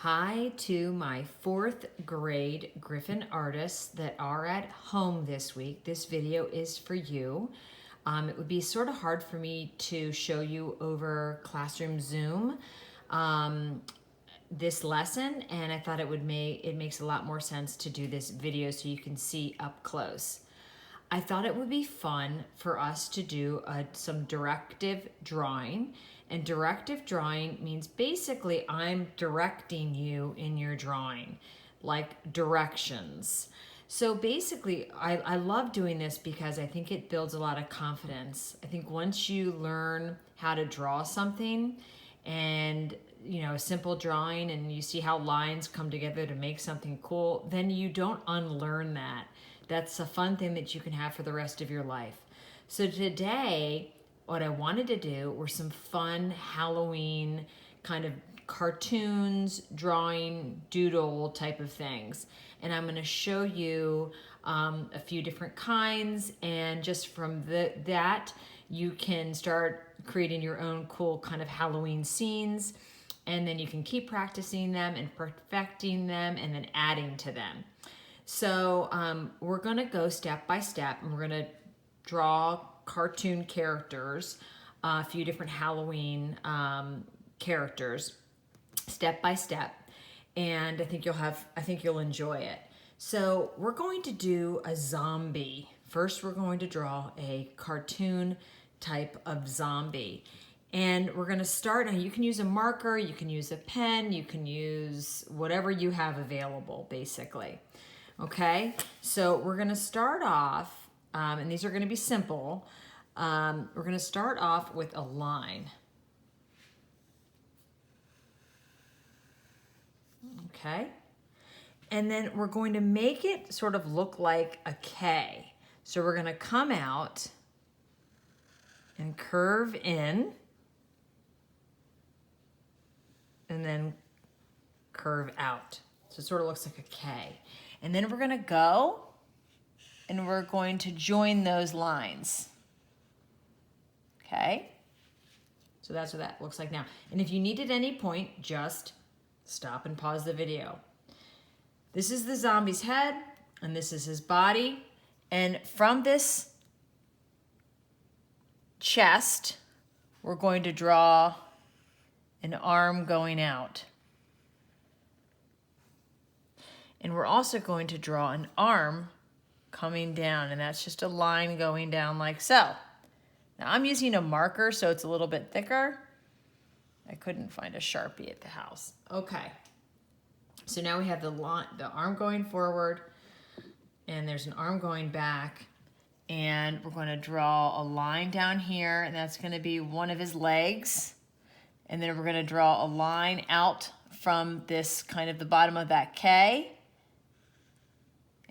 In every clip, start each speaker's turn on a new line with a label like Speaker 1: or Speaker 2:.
Speaker 1: Hi to my fourth grade Griffin artists that are at home this week. This video is for you. It would be sort of hard for me to show you over Classroom Zoom this lesson, and I thought it makes a lot more sense to do this video so you can see up close. I thought it would be fun for us to do some directive drawing. And directive drawing means basically I'm directing you in your drawing, like directions. So basically, I love doing this because I think it builds a lot of confidence. I think once you learn how to draw something and a simple drawing and you see how lines come together to make something cool, then you don't unlearn that. That's a fun thing that you can have for the rest of your life. So today, what I wanted to do were some fun Halloween kind of cartoons, drawing, doodle type of things. And I'm going to show you a few different kinds, and just from that, you can start creating your own cool kind of Halloween scenes, and then you can keep practicing them and perfecting them and then adding to them. So we're going to go step by step, and we're going to draw cartoon characters, a few different Halloween characters, step by step, and I think you'll enjoy it. So we're going to do a zombie. First, we're going to draw a cartoon type of zombie. And we're going to start, and you can use a marker, you can use a pen, you can use whatever you have available, basically. Okay, so we're going to start off, and these are going to be simple. We're going to start off with a line. Okay, and then we're going to make it sort of look like a K. So we're going to come out and curve in, and then curve out. So it sort of looks like a K. And then we're going to go and we're going to join those lines. Okay? So that's what that looks like now. And if you need at any point, just stop and pause the video. This is the zombie's head, and this is his body. And from this chest, we're going to draw an arm going out. And we're also going to draw an arm coming down, and that's just a line going down like so. Now I'm using a marker, so it's a little bit thicker. I couldn't find a Sharpie at the house. Okay, so now we have the arm going forward, and there's an arm going back, and we're going to draw a line down here, and that's going to be one of his legs. And then we're going to draw a line out from this kind of the bottom of that K.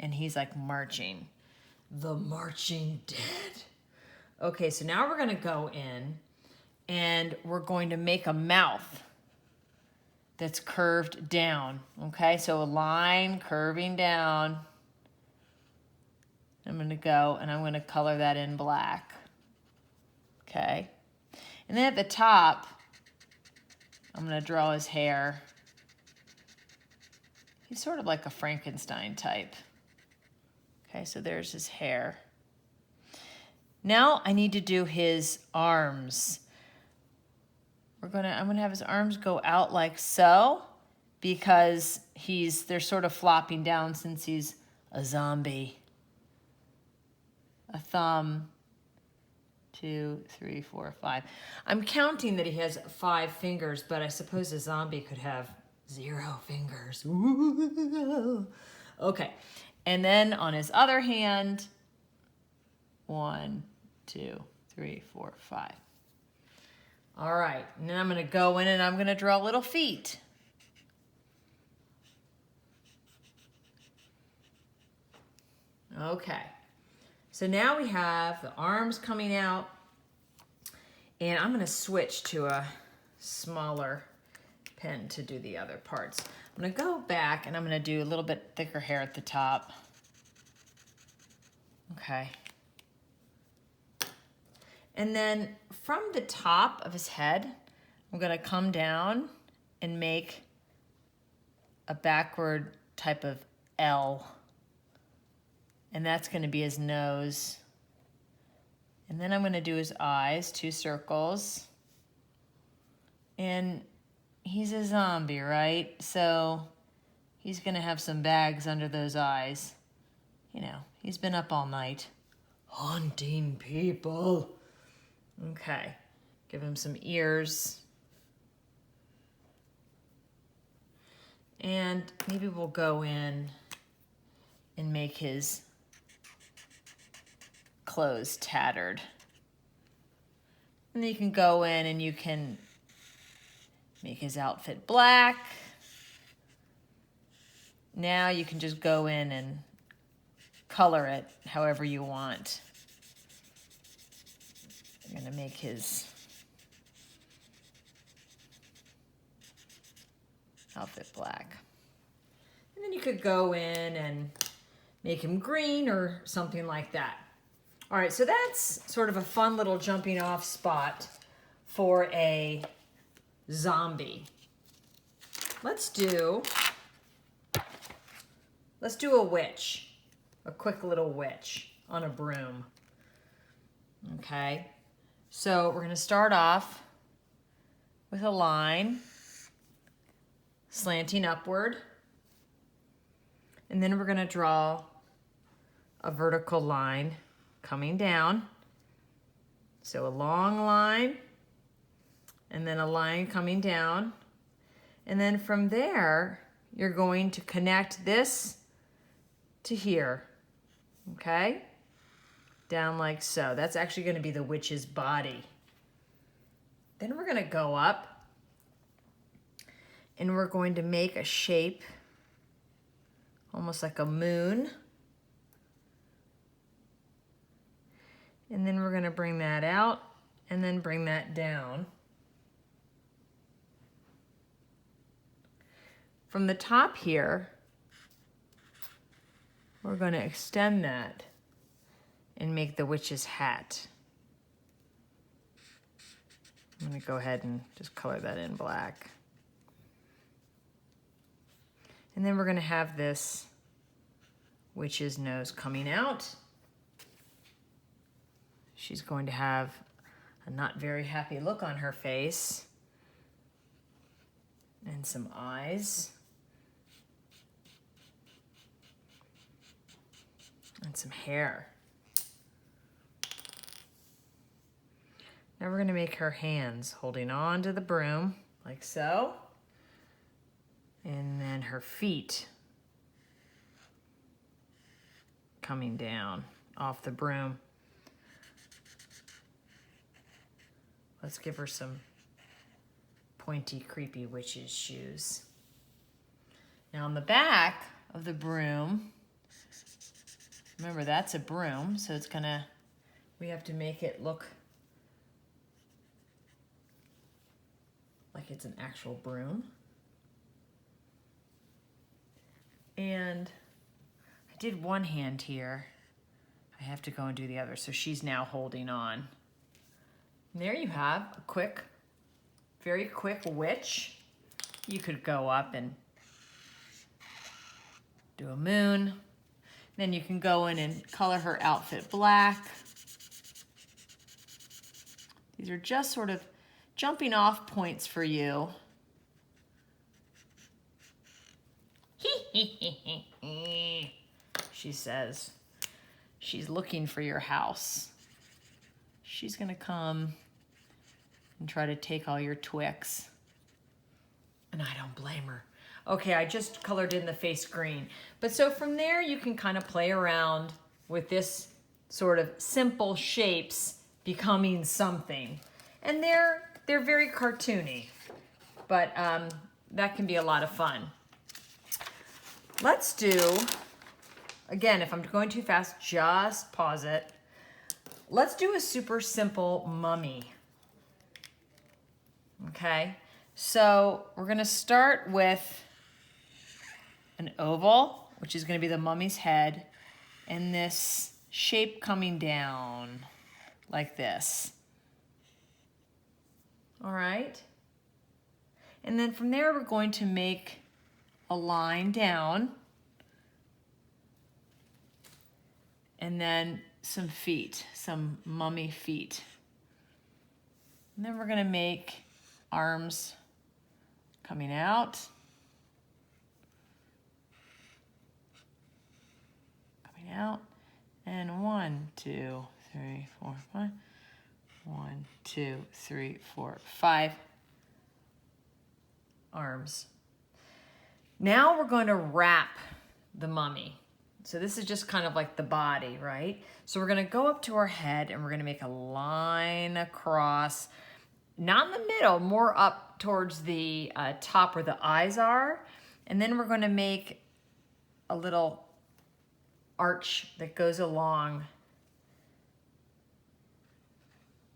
Speaker 1: And he's like marching. The marching dead. Okay, so now we're going to go in and we're going to make a mouth that's curved down. Okay, so a line curving down. I'm going to go and I'm going to color that in black. Okay, and then at the top, I'm going to draw his hair. He's sort of like a Frankenstein type. Okay, so there's his hair. Now I need to do his arms. I'm gonna have his arms go out like so, because they're sort of flopping down since he's a zombie. A thumb, 2, 3, 4, 5. I'm counting that he has 5 fingers, but I suppose a zombie could have 0 fingers. Okay. And then on his other hand, 1, 2, 3, 4, 5. All right, and then I'm going to go in and I'm going to draw little feet. Okay, so now we have the arms coming out, and I'm going to switch to a smaller pen to do the other parts. I'm going to go back and I'm going to do a little bit thicker hair at the top. Okay. And then from the top of his head, I'm going to come down and make a backward type of L. And that's going to be his nose. And then I'm going to do his eyes, 2 circles. And he's a zombie, right? So he's going to have some bags under those eyes. You know, he's been up all night hunting people. Okay, give him some ears. And maybe we'll go in and make his clothes tattered. And then you can go in and you can make his outfit black. Now you can just go in and color it however you want. I'm gonna make his outfit black. And then you could go in and make him green or something like that. All right, so that's sort of a fun little jumping off spot for a zombie. Let's do a witch, a quick little witch on a broom. Okay, so we're gonna start off with a line slanting upward, and then we're gonna draw a vertical line coming down. So a long line, and then a line coming down. And then from there, you're going to connect this to here, okay? Down like so. That's actually gonna be the witch's body. Then we're gonna go up and we're going to make a shape, almost like a moon. And then we're gonna bring that out and then bring that down. From the top here, we're gonna extend that and make the witch's hat. I'm gonna go ahead and just color that in black. And then we're gonna have this witch's nose coming out. She's going to have a not very happy look on her face. And some eyes. And some hair. Now we're gonna make her hands holding on to the broom, like so. And then her feet coming down off the broom. Let's give her some pointy, creepy witch's shoes. Now on the back of the broom, remember that's a broom, so it's gonna, we have to make it look like it's an actual broom. And I did one hand here. I have to go and do the other, so she's now holding on. And there you have a quick, very quick witch. You could go up and do a moon. Then you can go in and color her outfit black. These are just sort of jumping off points for you. She says she's looking for your house. She's gonna come and try to take all your Twix. And I don't blame her. Okay, I just colored in the face green. But so from there, you can kind of play around with this sort of simple shapes becoming something. And they're very cartoony, but that can be a lot of fun. Let's do, again, if I'm going too fast, just pause it. Let's do a super simple mummy. Okay, so we're gonna start with an oval, which is gonna be the mummy's head, and this shape coming down like this. All right, and then from there we're going to make a line down. And then some feet, some mummy feet. And then we're gonna make arms coming out. Coming out. And 1, 2, 3, 4, 5. 1, 2, 3, 4, 5 arms. Now we're going to wrap the mummy. So this is just kind of like the body, right? So we're going to go up to our head and we're going to make a line across, not in the middle, more up towards the top where the eyes are. And then we're going to make a little arch that goes along.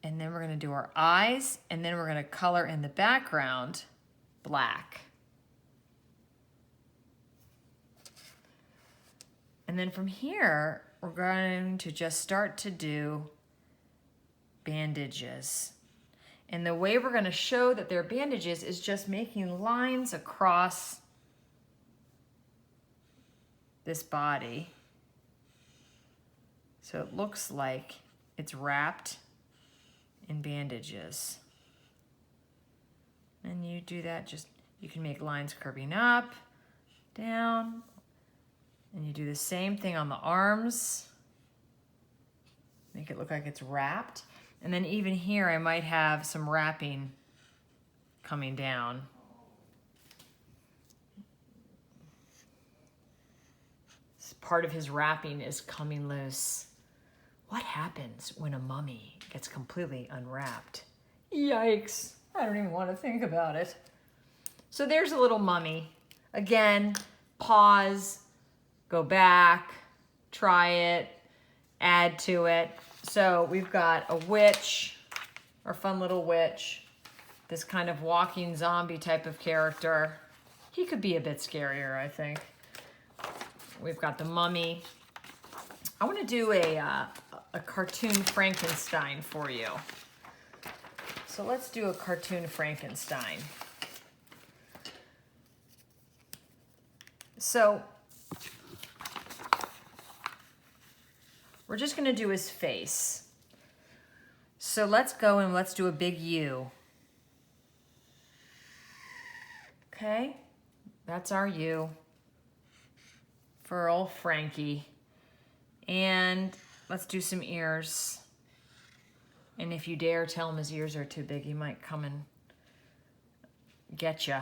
Speaker 1: And then we're going to do our eyes, and then we're going to color in the background black. And then from here, we're going to just start to do bandages. And the way we're going to show that they're bandages is just making lines across this body. So it looks like it's wrapped in bandages. And you do that, just you can make lines curving up, down, and you do the same thing on the arms. Make it look like it's wrapped. And then even here I might have some wrapping coming down. Part of his wrapping is coming loose. What happens when a mummy gets completely unwrapped? Yikes, I don't even want to think about it. So there's a little mummy. Again, pause, go back, try it, add to it. So we've got a witch, our fun little witch, this kind of walking zombie type of character. He could be a bit scarier, I think. We've got the mummy. I want to do a cartoon Frankenstein for you. So let's do a cartoon Frankenstein. So we're just going to do his face. So let's go and let's do a big U. Okay, that's our U for old Frankie. And let's do some ears. And if you dare tell him his ears are too big, he might come and get you.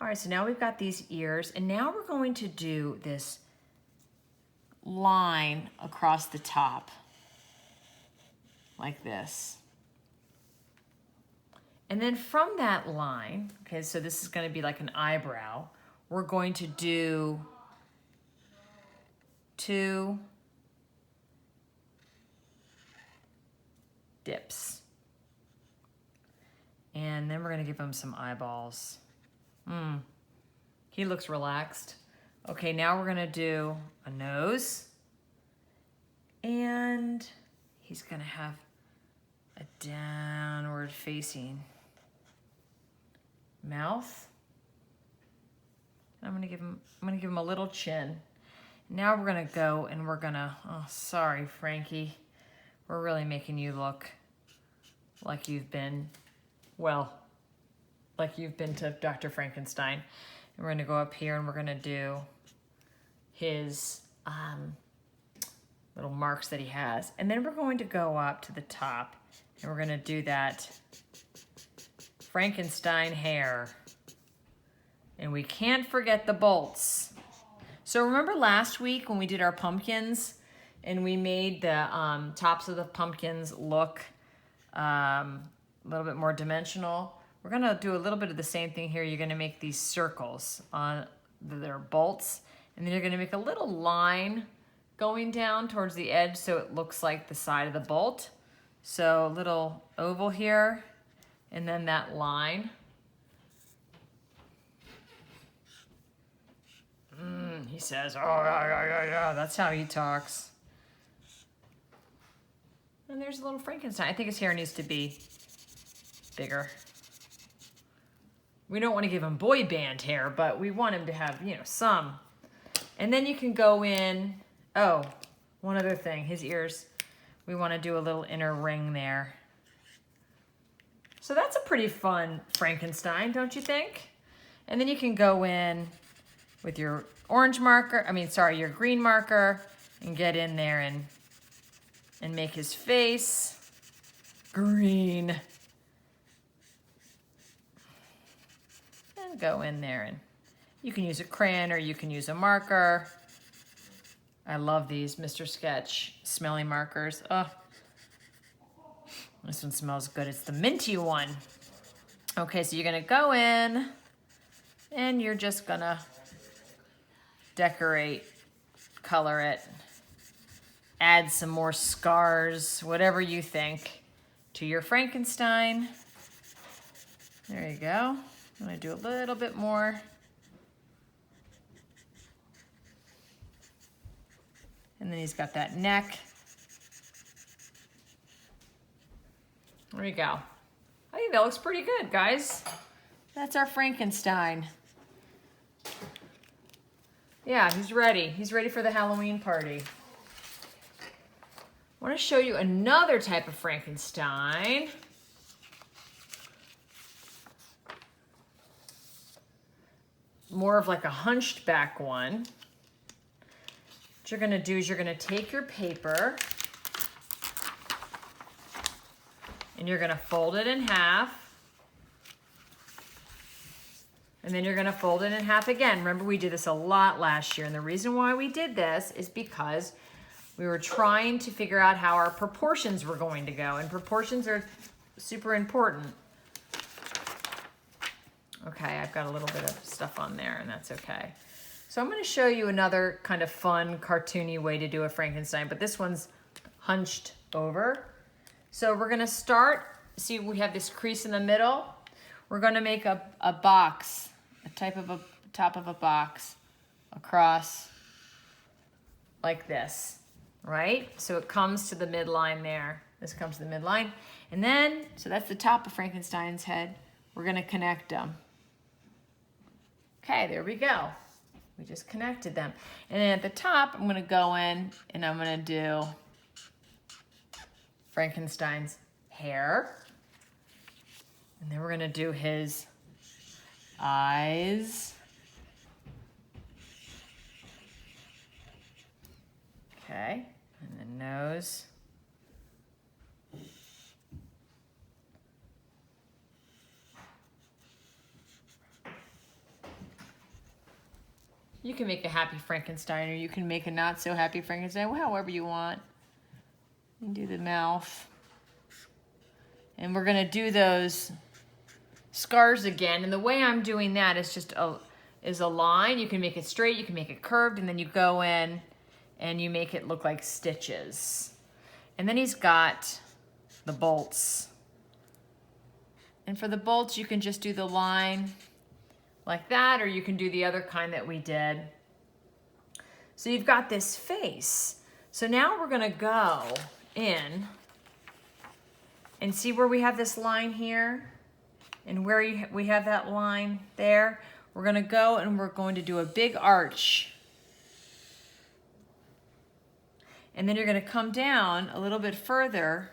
Speaker 1: All right, so now we've got these ears, and now we're going to do this line across the top, like this. And then from that line, okay, so this is going to be like an eyebrow, we're going to do 2 dips. And then we're going to give him some eyeballs. He looks relaxed. Okay, now we're going to do a nose. And he's going to have a downward facing mouth. I'm going to give him a little chin. Now we're going to go and we're going to, oh, sorry, Frankie. We're really making you look like you've been, well, like you've been to Dr. Frankenstein. And we're going to go up here and we're going to do his little marks that he has. And then we're going to go up to the top and we're going to do that Frankenstein hair. And we can't forget the bolts. So remember last week when we did our pumpkins and we made the tops of the pumpkins look a little bit more dimensional? We're gonna do a little bit of the same thing here. You're gonna make these circles on their bolts, and then you're gonna make a little line going down towards the edge so it looks like the side of the bolt. So a little oval here, and then that line. He says, oh, yeah, that's how he talks. And there's a little Frankenstein. I think his hair needs to be bigger. We don't want to give him boy band hair, but we want him to have, you know, some. And then you can go in, oh, one other thing, his ears. We want to do a little inner ring there. So that's a pretty fun Frankenstein, don't you think? And then you can go in with your orange marker, your green marker, and get in there and make his face green. And go in there, and you can use a crayon or you can use a marker. I love these Mr. Sketch smelly markers. Oh, this one smells good. It's the minty one. Okay, so you're gonna go in and you're just gonna decorate, color it, add some more scars, whatever you think, to your Frankenstein. There you go. I'm gonna do a little bit more. And then he's got that neck. There you go. I think that looks pretty good, guys. That's our Frankenstein. Yeah, he's ready. He's ready for the Halloween party. I want to show you another type of Frankenstein. More of like a hunched back one. What you're gonna do is you're gonna take your paper and you're gonna fold it in half. And then you're gonna fold it in half again. Remember, we did this a lot last year, and the reason why we did this is because we were trying to figure out how our proportions were going to go, and proportions are super important. Okay, I've got a little bit of stuff on there, and that's okay. So I'm gonna show you another kind of fun, cartoony way to do a Frankenstein, but this one's hunched over. So we're gonna start, see we have this crease in the middle. We're gonna make a box, a type of a top of a box across like this, right? So it comes to the midline there. This comes to the midline. And then, so that's the top of Frankenstein's head. We're gonna connect them. Okay, there we go. We just connected them. And then at the top, I'm gonna go in and I'm gonna do Frankenstein's hair. And then we're gonna do his eyes. Okay, and the nose. You can make a happy Frankenstein, or you can make a not so happy Frankenstein, however you want. You can do the mouth. And we're gonna do those scars again. And the way I'm doing that is just a line. You can make it straight, you can make it curved, and then you go in and you make it look like stitches. And then he's got the bolts. And for the bolts, you can just do the line like that, or you can do the other kind that we did. So you've got this face. So now we're gonna go in and see where we have this line here and where we have that line there. We're gonna go and we're going to do a big arch. And then you're gonna come down a little bit further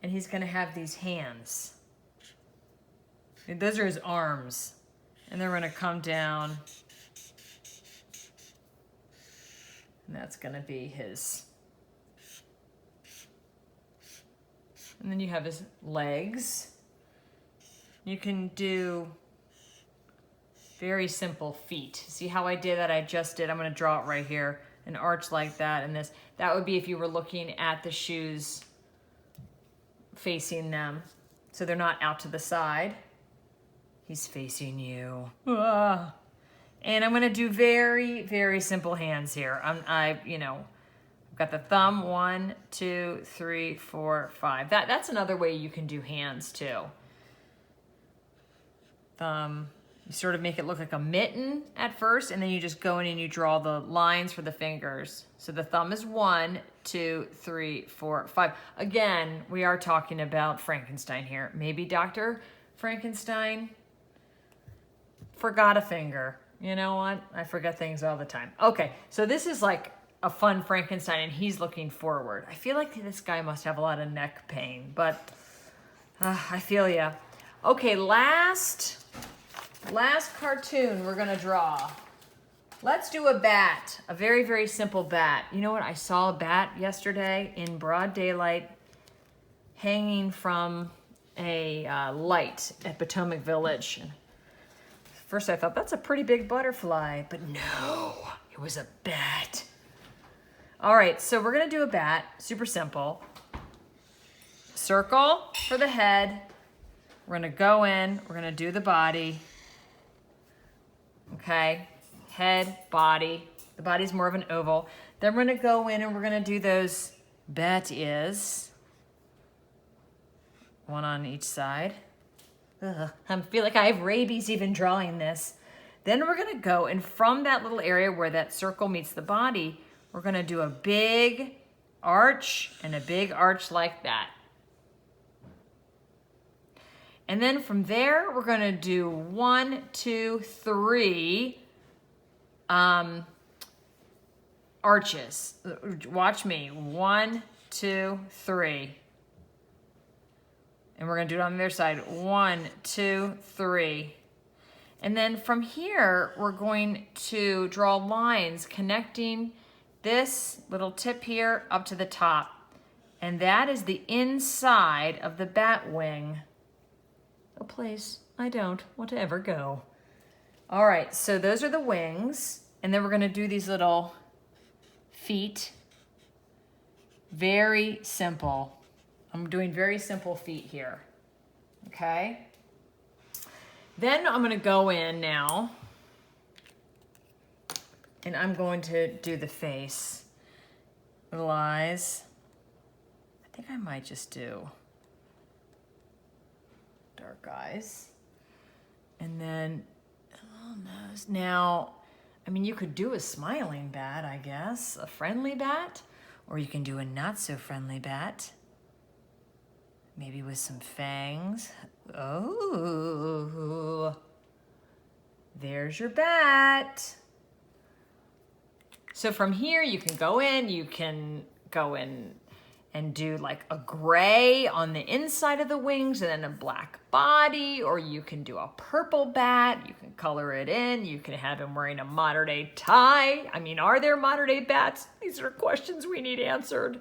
Speaker 1: and he's gonna have these hands. And those are his arms. And they're gonna come down. And that's gonna be his. And then you have his legs. You can do very simple feet. See how I did that? I just did. I'm gonna draw it right here. An arch like that and this. That would be if you were looking at the shoes facing them. So they're not out to the side. He's facing you. Ah. And I'm gonna do very, very simple hands here. I've got the thumb, 1, 2, 3, 4, 5. That's another way you can do hands too. Thumb, you sort of make it look like a mitten at first, and then you just go in and you draw the lines for the fingers. So the thumb is 1, 2, 3, 4, 5. Again, we are talking about Frankenstein here. Maybe Dr. Frankenstein? Forgot a finger. You know what? I forget things all the time. Okay, so this is like a fun Frankenstein, and he's looking forward. I feel like this guy must have a lot of neck pain, but I feel ya. Okay, last cartoon we're gonna draw. Let's do a bat, a very, very simple bat. You know what? I saw a bat yesterday in broad daylight hanging from a light at Potomac Village. First I thought, that's a pretty big butterfly, but no, it was a bat. All right, so we're gonna do a bat, super simple. Circle for the head. We're gonna go in, we're gonna do the body. Okay, head, body. The body's more of an oval. Then we're gonna go in and we're gonna do those bat ears. One on each side. Ugh, I feel like I have rabies even drawing this. Then we're gonna go, and from that little area where that circle meets the body, we're gonna do a big arch and a big arch like that. And then from there, we're gonna do 1, 2, 3 arches. Watch me, 1, 2, 3. And we're gonna do it on the other side. 1, 2, 3. And then from here, we're going to draw lines connecting this little tip here up to the top. And that is the inside of the bat wing. A place I don't want to ever go. All right, so those are the wings. And then we're gonna do these little feet. Very simple. I'm doing very simple feet here, okay? Then I'm gonna go in now and I'm going to do the face. Little eyes. I think I might just do dark eyes. And then a little nose. Now, I mean, you could do a smiling bat, I guess, a friendly bat, or you can do a not so friendly bat. Maybe with some fangs. Oh, there's your bat. So from here, you can go in and do like a gray on the inside of the wings and then a black body, or you can do a purple bat. You can color it in. You can have him wearing a modern day tie. I mean, are there modern day bats? These are questions we need answered.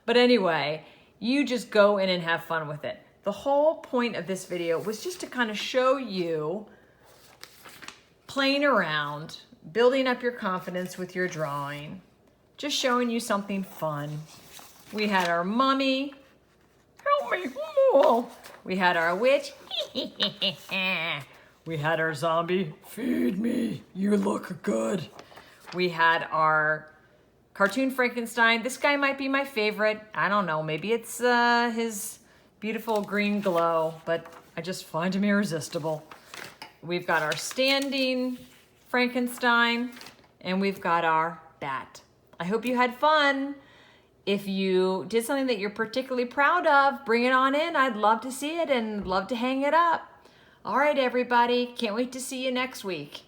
Speaker 1: But anyway, you just go in and have fun with it. The whole point of this video was just to kind of show you playing around, building up your confidence with your drawing, just showing you something fun. We had our mummy, help me, oh. We had our witch, we had our zombie, feed me, you look good. We had our cartoon Frankenstein. This guy might be my favorite. I don't know, maybe it's his beautiful green glow, but I just find him irresistible. We've got our standing Frankenstein, and we've got our bat. I hope you had fun. If you did something that you're particularly proud of, bring it on in. I'd love to see it and love to hang it up. All right, everybody. Can't wait to see you next week.